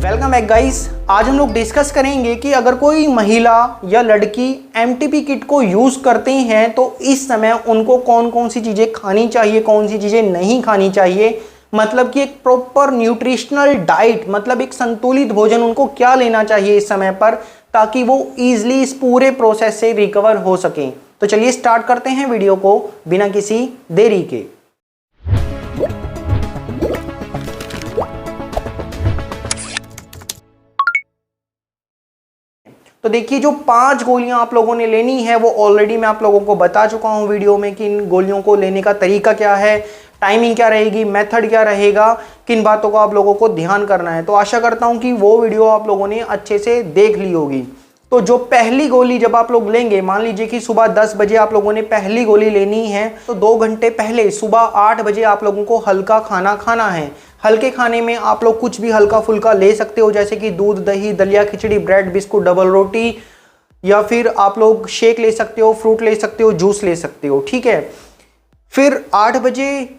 Welcome back guys. आज हम लोग डिस्कस करेंगे कि अगर कोई महिला या लड़की एमटीपी किट को यूज़ करते हैं तो इस समय उनको कौन कौन सी चीज़ें खानी चाहिए, कौन सी चीज़ें नहीं खानी चाहिए। मतलब कि एक प्रॉपर न्यूट्रिशनल डाइट, मतलब एक संतुलित भोजन उनको क्या लेना चाहिए इस समय पर, ताकि वो ईजिली इस पूरे प्रोसेस से रिकवर हो सकें। तो चलिए स्टार्ट करते हैं वीडियो को बिना किसी देरी के। तो देखिए, जो 5 गोलियां आप लोगों ने लेनी है वो ऑलरेडी मैं आप लोगों को बता चुका हूं वीडियो में कि इन गोलियों को लेने का तरीका क्या है, टाइमिंग क्या रहेगी, मेथड क्या रहेगा, किन बातों को आप लोगों को ध्यान करना है। तो आशा करता हूं कि वो वीडियो आप लोगों ने अच्छे से देख ली होगी। तो जो पहली गोली जब आप लोग लेंगे, मान लीजिए कि सुबह 10 बजे आप लोगों ने पहली गोली लेनी है, तो 2 घंटे पहले सुबह 8 बजे आप लोगों को हल्का खाना खाना है। हल्के खाने में आप लोग कुछ भी हल्का फुल्का ले सकते हो, जैसे कि दूध, दही, दलिया, खिचड़ी, ब्रेड, बिस्कुट, डबल रोटी, या फिर आप लोग शेक ले सकते हो, फ्रूट ले सकते हो, जूस ले सकते हो। ठीक है। फिर 8 बजे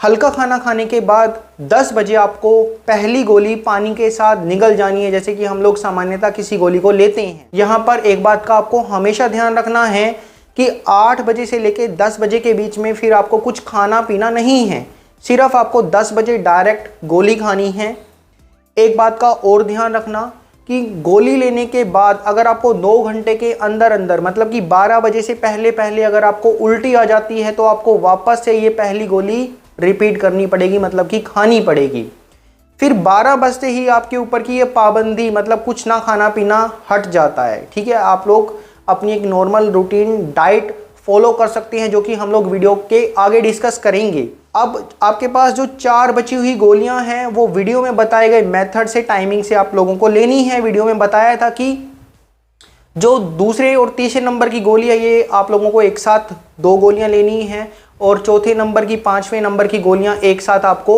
हल्का खाना खाने के बाद 10 बजे आपको पहली गोली पानी के साथ निगल जानी है, जैसे कि हम लोग सामान्यतः किसी गोली को लेते हैं। यहाँ पर एक बात का आपको हमेशा ध्यान रखना है कि 8 बजे से लेके 10 बजे के बीच में फिर आपको कुछ खाना पीना नहीं है, सिर्फ आपको 10 बजे डायरेक्ट गोली खानी है। एक बात का और ध्यान रखना कि गोली लेने के बाद अगर आपको 2 घंटे के अंदर अंदर, मतलब कि 12 बजे से पहले पहले अगर आपको उल्टी आ जाती है तो आपको वापस से ये पहली गोली रिपीट करनी पड़ेगी, मतलब कि खानी पड़ेगी। फिर 12 बजते ही आपके ऊपर की ये पाबंदी, मतलब कुछ ना खाना पीना हट जाता है। ठीक है। आप लोग अपनी एक नॉर्मल रूटीन डाइट फॉलो कर सकते हैं, जो कि हम लोग वीडियो के आगे डिस्कस करेंगे। अब आपके पास जो 4 बची हुई गोलियां हैं वो वीडियो में बताए गए मेथड से, टाइमिंग से आप लोगों को लेनी है। वीडियो में बताया था कि जो दूसरे और तीसरे नंबर की गोली है ये आप लोगों को एक साथ 2 गोलियां लेनी है, और चौथे नंबर की, 5वें नंबर की गोलियां एक साथ आपको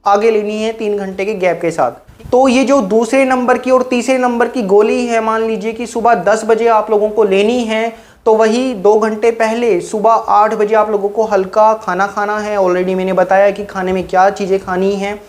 आगे लेनी है 3 घंटे के गैप के साथ। तो ये जो दूसरे नंबर की और तीसरे नंबर की गोली है, मान लीजिए कि सुबह 10 बजे आप लोगों को लेनी है, तो वही 2 घंटे पहले सुबह 8 बजे आप लोगों को हल्का खाना खाना है। ऑलरेडी मैंने बताया कि खाने में क्या चीज़ें खानी हैं।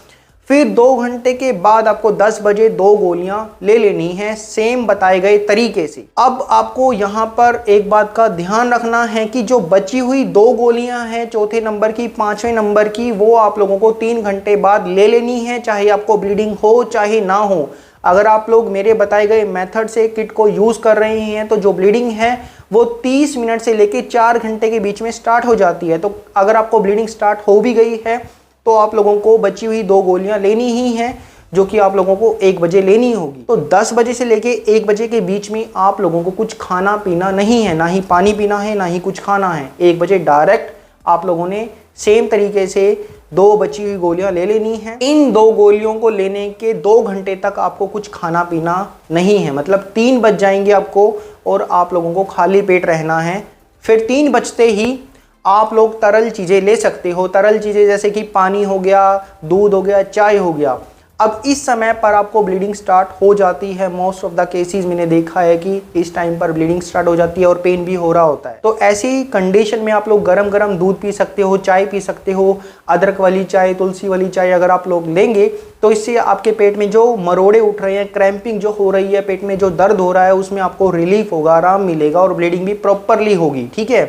फिर 2 घंटे के बाद आपको 10 बजे 2 गोलियां ले लेनी है, सेम बताए गए तरीके से। अब आपको यहाँ पर एक बात का ध्यान रखना है कि जो बची हुई 2 गोलियां हैं, चौथे नंबर की, 5वें नंबर की, वो आप लोगों को 3 घंटे बाद ले लेनी है, चाहे आपको ब्लीडिंग हो चाहे ना हो। अगर आप लोग मेरे बताए गए मेथड से किट को यूज़ कर रहे हैं तो जो ब्लीडिंग है वो 30 मिनट से लेके 4 घंटे के बीच में स्टार्ट हो जाती है। तो अगर आपको ब्लीडिंग स्टार्ट हो भी गई है तो आप लोगों को बची हुई 2 गोलियां लेनी ही हैं, जो कि आप लोगों को 1 बजे लेनी होगी। तो 10 बजे से लेके 1 बजे के बीच में आप लोगों को कुछ खाना पीना नहीं है, ना ही पानी पीना है, ना ही कुछ खाना है। 1 बजे डायरेक्ट आप लोगों ने सेम तरीके से 2 बची हुई गोलियां ले लेनी है। इन 2 गोलियों को लेने के 2 घंटे तक आपको कुछ खाना पीना नहीं है, मतलब 3 बज जाएंगे आपको और आप लोगों को खाली पेट रहना है। फिर 3 बजते ही आप लोग तरल चीज़ें ले सकते हो। तरल चीज़ें जैसे कि पानी हो गया, दूध हो गया, चाय हो गया। अब इस समय पर आपको ब्लीडिंग स्टार्ट हो जाती है। मोस्ट ऑफ द केसेस मैंने देखा है कि इस टाइम पर ब्लीडिंग स्टार्ट हो जाती है और पेन भी हो रहा होता है। तो ऐसी कंडीशन में आप लोग गरम गरम दूध पी सकते हो, चाय पी सकते हो, अदरक वाली चाय, तुलसी वाली चाय अगर आप लोग लेंगे तो इससे आपके पेट में जो मरोड़े उठ रहे हैं, क्रैम्पिंग जो हो रही है, पेट में जो दर्द हो रहा है, उसमें आपको रिलीफ होगा, आराम मिलेगा और ब्लीडिंग भी प्रॉपरली होगी। ठीक है।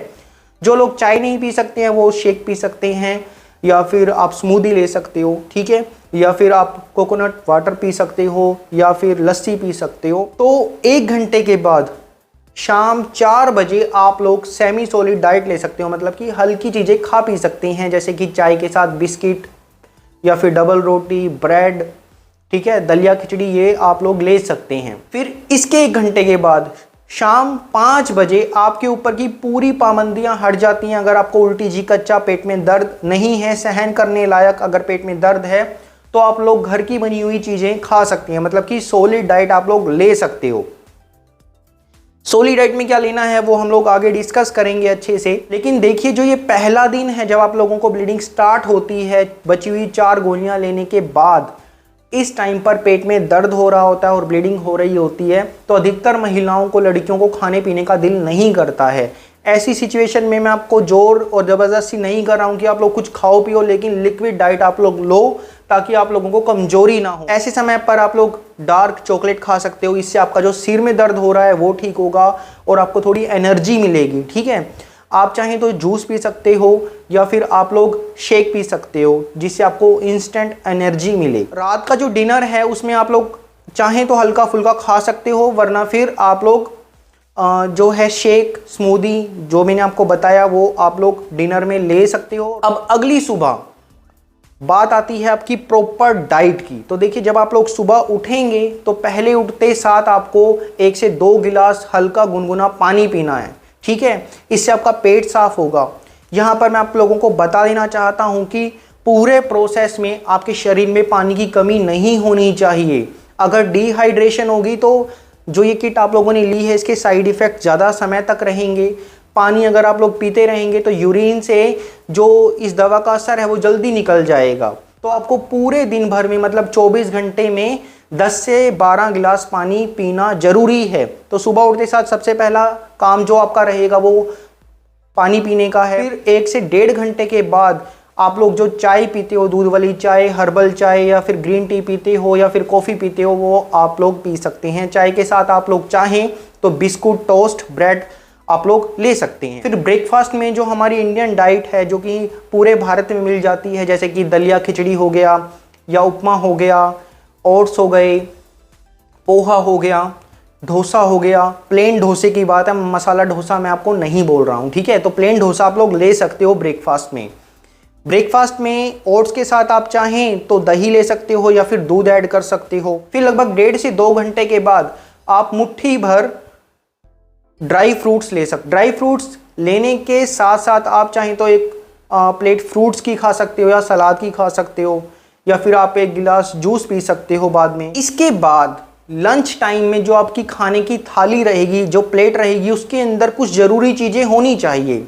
जो लोग चाय नहीं पी सकते हैं वो शेक पी सकते हैं, या फिर आप स्मूदी ले सकते हो। ठीक है। या फिर आप कोकोनट वाटर पी सकते हो, या फिर लस्सी पी सकते हो। तो 1 घंटे के बाद शाम 4 बजे आप लोग सेमी सॉलिड डाइट ले सकते हो, मतलब कि हल्की चीज़ें खा पी सकते हैं, जैसे कि चाय के साथ बिस्किट या फिर डबल रोटी, ब्रेड, ठीक है, दलिया, खिचड़ी, ये आप लोग ले सकते हैं। फिर इसके 1 घंटे के बाद शाम 5 बजे आपके ऊपर की पूरी पाबंदियां हट जाती हैं। अगर आपको उल्टी जी, कच्चा पेट में दर्द नहीं है, सहन करने लायक अगर पेट में दर्द है, तो आप लोग घर की बनी हुई चीज़ें खा सकते हैं, मतलब कि सॉलिड डाइट आप लोग ले सकते हो। सॉलिड डाइट में क्या लेना है वो हम लोग आगे डिस्कस करेंगे अच्छे से। लेकिन देखिए, जो ये पहला दिन है जब आप लोगों को ब्लीडिंग स्टार्ट होती है बची हुई 4 गोलियां लेने के बाद, इस टाइम पर पेट में दर्द हो रहा होता है और ब्लीडिंग हो रही होती है, तो अधिकतर महिलाओं को, लड़कियों को खाने पीने का दिल नहीं करता है। ऐसी सिचुएशन में मैं आपको जोर और ज़बरदस्ती नहीं कर रहा हूँ कि आप लोग कुछ खाओ पियो, लेकिन लिक्विड डाइट आप लोग लो, ताकि आप लोगों को कमजोरी ना हो। ऐसे समय पर आप लोग डार्क चॉकलेट खा सकते हो, इससे आपका जो सिर में दर्द हो रहा है वो ठीक होगा और आपको थोड़ी एनर्जी मिलेगी। ठीक है, आप चाहें तो जूस पी सकते हो या फिर आप लोग शेक पी सकते हो जिससे आपको इंस्टेंट एनर्जी मिले। रात का जो डिनर है उसमें आप लोग चाहें तो हल्का फुल्का खा सकते हो, वरना फिर आप लोग जो है शेक, स्मूदी जो मैंने आपको बताया वो आप लोग डिनर में ले सकते हो। अब अगली सुबह बात आती है आपकी प्रॉपर डाइट की। तो देखिए, जब आप लोग सुबह उठेंगे तो पहले उठते साथ आपको 1 से 2 गिलास हल्का गुनगुना पानी पीना है। ठीक है, इससे आपका पेट साफ होगा। यहाँ पर मैं आप लोगों को बता देना चाहता हूँ कि पूरे प्रोसेस में आपके शरीर में पानी की कमी नहीं होनी चाहिए। अगर डिहाइड्रेशन होगी तो जो ये किट आप लोगों ने ली है इसके साइड इफ़ेक्ट ज़्यादा समय तक रहेंगे। पानी अगर आप लोग पीते रहेंगे तो यूरिन से जो इस दवा का असर है वो जल्दी निकल जाएगा। तो आपको पूरे दिन भर में मतलब 24 घंटे में 10 से 12 गिलास पानी पीना जरूरी है। तो सुबह उठते साथ सबसे पहला काम जो आपका रहेगा वो पानी पीने का है। फिर 1 से 1.5 घंटे के बाद आप लोग जो चाय पीते हो, दूध वाली चाय, हर्बल चाय या फिर ग्रीन टी पीते हो या फिर कॉफ़ी पीते हो, वो आप लोग पी सकते हैं। चाय के साथ आप लोग चाहें तो बिस्कुट, टोस्ट, ब्रेड आप लोग ले सकते हैं। फिर ब्रेकफास्ट में जो हमारी इंडियन डाइट है जो कि पूरे भारत में मिल जाती है, जैसे कि दलिया खिचड़ी हो गया या उपमा हो गया, ओट्स हो गए, पोहा हो गया, डोसा हो गया। प्लेन डोसे की बात है, मसाला डोसा मैं आपको नहीं बोल रहा हूँ। ठीक है, तो प्लेन डोसा आप लोग ले सकते हो ब्रेकफास्ट में। ब्रेकफास्ट में ओट्स के साथ आप चाहें तो दही ले सकते हो या फिर दूध ऐड कर सकते हो। फिर लगभग 1.5 से 2 घंटे के बाद आप मुट्ठी भर ड्राई फ्रूट्स ले सकते। ड्राई फ्रूट्स लेने के साथ साथ आप चाहें तो एक प्लेट फ्रूट्स की खा सकते हो या सलाद की खा सकते हो या फिर आप 1 गिलास जूस पी सकते हो बाद में। इसके बाद लंच टाइम में जो आपकी खाने की थाली रहेगी, जो प्लेट रहेगी, उसके अंदर कुछ ज़रूरी चीज़ें होनी चाहिए।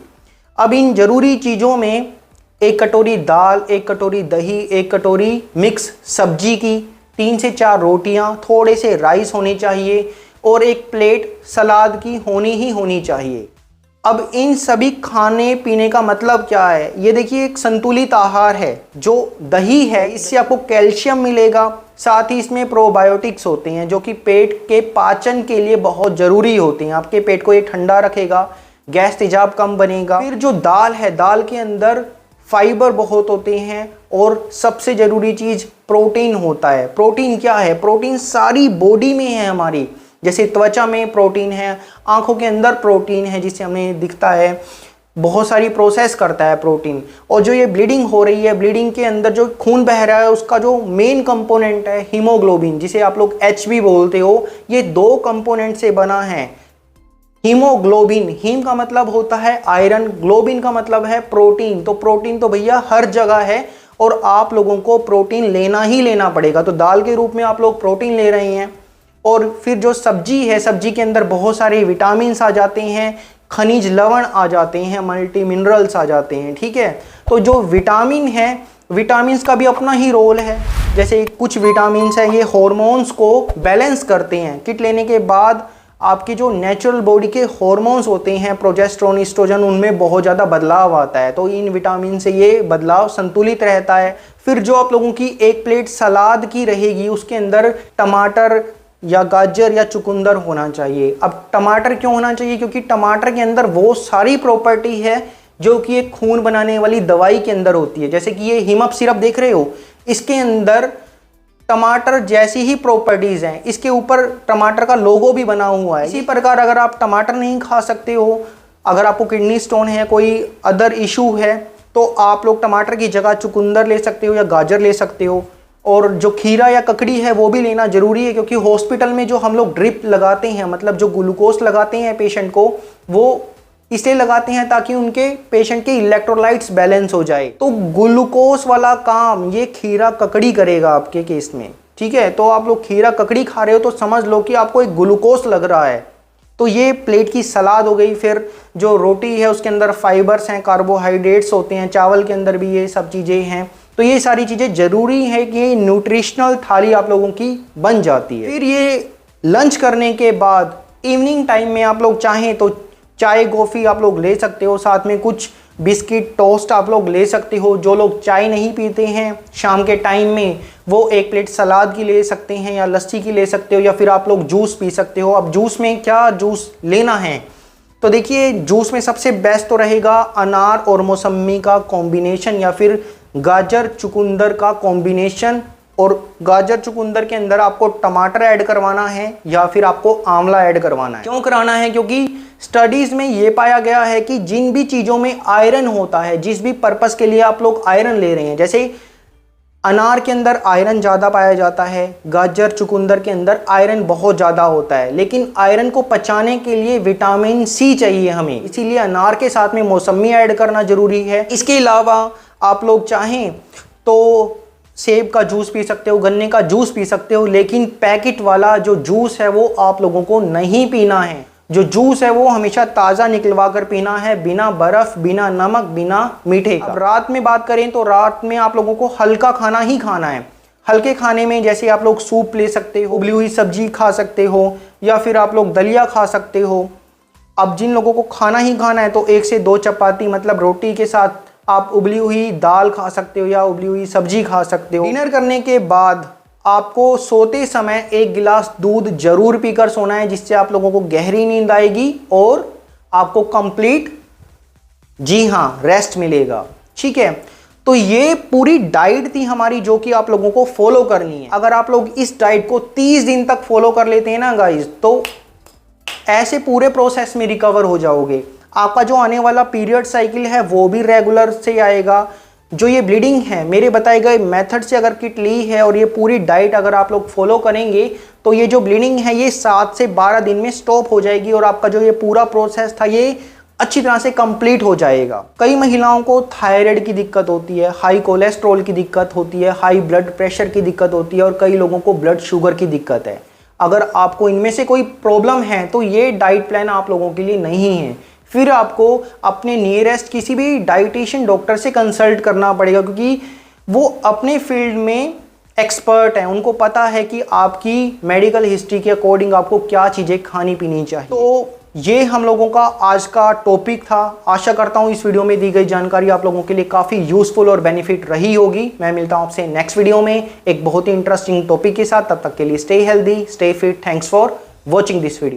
अब इन ज़रूरी चीज़ों में 1 कटोरी दाल, 1 कटोरी दही, 1 कटोरी मिक्स सब्जी की, 3 से 4 रोटियां, थोड़े से राइस होने चाहिए और 1 प्लेट सलाद की होनी ही होनी चाहिए। अब इन सभी खाने पीने का मतलब क्या है? ये देखिए, एक संतुलित आहार है। जो दही है इससे आपको कैल्शियम मिलेगा, साथ ही इसमें प्रोबायोटिक्स होते हैं जो कि पेट के पाचन के लिए बहुत ज़रूरी होते हैं। आपके पेट को ये ठंडा रखेगा, गैस तेजाब कम बनेगा। फिर जो दाल है, दाल के अंदर फाइबर बहुत होते हैं और सबसे ज़रूरी चीज़ प्रोटीन होता है। प्रोटीन क्या है? प्रोटीन सारी बॉडी में है हमारी। जैसे त्वचा में प्रोटीन है, आंखों के अंदर प्रोटीन है जिससे हमें दिखता है, बहुत सारी प्रोसेस करता है प्रोटीन। और जो ये ब्लीडिंग हो रही है, ब्लीडिंग के अंदर जो खून बह रहा है उसका जो मेन कंपोनेंट है हीमोग्लोबिन, जिसे आप लोग HB बोलते हो, ये 2 कंपोनेंट से बना है। हीमोग्लोबिन, हीम का मतलब होता है आयरन, ग्लोबिन का मतलब है प्रोटीन। तो प्रोटीन तो भैया हर जगह है और आप लोगों को प्रोटीन लेना ही लेना पड़ेगा। तो दाल के रूप में आप लोग प्रोटीन ले रहे हैं। और फिर जो सब्जी है, सब्जी के अंदर बहुत सारे विटामिन आ जाते हैं, खनिज लवण आ जाते हैं, मल्टी मिनरल्स आ जाते हैं। ठीक है, तो जो विटामिन है, विटामिन्स का भी अपना ही रोल है। जैसे कुछ विटामिन्स है ये हॉर्मोन्स को बैलेंस करते हैं। किट लेने के बाद आपकी जो नेचुरल बॉडी के हॉर्मोन्स होते हैं, प्रोजेस्टेरोन, एस्ट्रोजन, उनमें बहुत ज़्यादा बदलाव आता है। तो इन विटामिन से ये बदलाव संतुलित रहता है। फिर जो आप लोगों की 1 प्लेट सलाद की रहेगी उसके अंदर टमाटर या गाजर या चुकंदर होना चाहिए। अब टमाटर क्यों होना चाहिए? क्योंकि टमाटर के अंदर वो सारी प्रॉपर्टी है जो कि एक खून बनाने वाली दवाई के अंदर होती है। जैसे कि ये हिमअप सिरप देख रहे हो, इसके अंदर टमाटर जैसी ही प्रॉपर्टीज़ हैं। इसके ऊपर टमाटर का लोगो भी बना हुआ है। इसी प्रकार अगर आप टमाटर नहीं खा सकते हो, अगर आपको किडनी स्टोन है, कोई अदर इशू है, तो आप लोग टमाटर की जगह चुकंदर ले सकते हो या गाजर ले सकते हो। और जो खीरा या ककड़ी है वो भी लेना ज़रूरी है, क्योंकि हॉस्पिटल में जो हम लोग ड्रिप लगाते हैं, मतलब जो ग्लूकोज लगाते हैं पेशेंट को, वो इसलिए लगाते हैं ताकि उनके पेशेंट के इलेक्ट्रोलाइट्स बैलेंस हो जाए। तो ग्लूकोज वाला काम ये खीरा ककड़ी करेगा आपके केस में। ठीक है, तो आप लोग खीरा ककड़ी खा रहे हो तो समझ लो कि आपको एक ग्लूकोज लग रहा है। तो ये प्लेट की सलाद हो गई। फिर जो रोटी है उसके अंदर फाइबर्स हैं, कार्बोहाइड्रेट्स होते हैं, चावल के अंदर भी ये सब चीज़ें हैं। तो ये सारी चीज़ें ज़रूरी है कि न्यूट्रिशनल थाली आप लोगों की बन जाती है। फिर ये लंच करने के बाद इवनिंग टाइम में आप लोग चाहें तो चाय कॉफ़ी आप लोग ले सकते हो, साथ में कुछ बिस्किट, टोस्ट आप लोग ले सकते हो। जो लोग चाय नहीं पीते हैं शाम के टाइम में, वो एक प्लेट सलाद की ले सकते हैं या लस्सी की ले सकते हो, या फिर आप लोग जूस पी सकते हो। अब जूस में क्या जूस लेना है, तो देखिए जूस में सबसे बेस्ट तो रहेगा अनार और मौसमी का कॉम्बिनेशन, या फिर गाजर चुकंदर का कॉम्बिनेशन। और गाजर चुकंदर के अंदर आपको टमाटर ऐड करवाना है या फिर आपको आंवला ऐड करवाना है। क्यों कराना है, क्योंकि स्टडीज में ये पाया गया है कि जिन भी चीज़ों में आयरन होता है, जिस भी पर्पस के लिए आप लोग आयरन ले रहे हैं, जैसे अनार के अंदर आयरन ज़्यादा पाया जाता है, गाजर चुकंदर के अंदर आयरन बहुत ज़्यादा होता है, लेकिन आयरन को पचाने के लिए विटामिन सी चाहिए हमें, इसीलिए अनार के साथ में मौसमी ऐड करना ज़रूरी है। इसके अलावा आप लोग चाहें तो सेब का जूस पी सकते हो, गन्ने का जूस पी सकते हो, लेकिन पैकेट वाला जो जूस है वो आप लोगों को नहीं पीना है। जो जूस है वो हमेशा ताज़ा निकलवा कर पीना है, बिना बर्फ़, बिना नमक, बिना मीठे। अब रात में बात करें तो रात में आप लोगों को हल्का खाना ही खाना है। हल्के खाने में जैसे आप लोग सूप ले सकते हो, उबली हुई सब्जी खा सकते हो, या फिर आप लोग दलिया खा सकते हो। अब जिन लोगों को खाना ही खाना है तो 1 से 2 चपाती मतलब रोटी के साथ आप उबली हुई दाल खा सकते हो या उबली हुई सब्जी खा सकते हो। डिनर करने के बाद आपको सोते समय 1 गिलास दूध जरूर पीकर सोना है, जिससे आप लोगों को गहरी नींद आएगी और आपको कंप्लीट, जी हाँ, रेस्ट मिलेगा। ठीक है, तो ये पूरी डाइट थी हमारी जो कि आप लोगों को फॉलो करनी है। अगर आप लोग इस डाइट को 30 दिन तक फॉलो कर लेते हैं ना गाइज, तो ऐसे पूरे प्रोसेस में रिकवर हो जाओगे। आपका जो आने वाला पीरियड साइकिल है वो भी रेगुलर से आएगा। जो ये ब्लीडिंग है, मेरे बताए गए मेथड से अगर किट ली है और ये पूरी डाइट अगर आप लोग फॉलो करेंगे तो ये जो ब्लीडिंग है ये 7 से 12 दिन में स्टॉप हो जाएगी और आपका जो ये पूरा प्रोसेस था ये अच्छी तरह से कंप्लीट हो जाएगा। कई महिलाओं को थायराइड की दिक्कत होती है, हाई कोलेस्ट्रॉल की दिक्कत होती है, हाई ब्लड प्रेशर की दिक्कत होती है और कई लोगों को ब्लड शुगर की दिक्कत है। अगर आपको इनमें से कोई प्रॉब्लम है तो ये डाइट प्लान आप लोगों के लिए नहीं है। फिर आपको अपने नियरेस्ट किसी भी डाइटिशियन डॉक्टर से कंसल्ट करना पड़ेगा, क्योंकि वो अपने फील्ड में एक्सपर्ट हैं, उनको पता है कि आपकी मेडिकल हिस्ट्री के अकॉर्डिंग आपको क्या चीज़ें खानी पीनी चाहिए। तो ये हम लोगों का आज का टॉपिक था। आशा करता हूँ इस वीडियो में दी गई जानकारी आप लोगों के लिए काफ़ी यूजफुल और बेनिफिट रही होगी। मैं मिलता हूँ आपसे नेक्स्ट वीडियो में एक बहुत ही इंटरेस्टिंग टॉपिक के साथ। तब तक के लिए stay healthy, stay fit. Thanks for watching this video.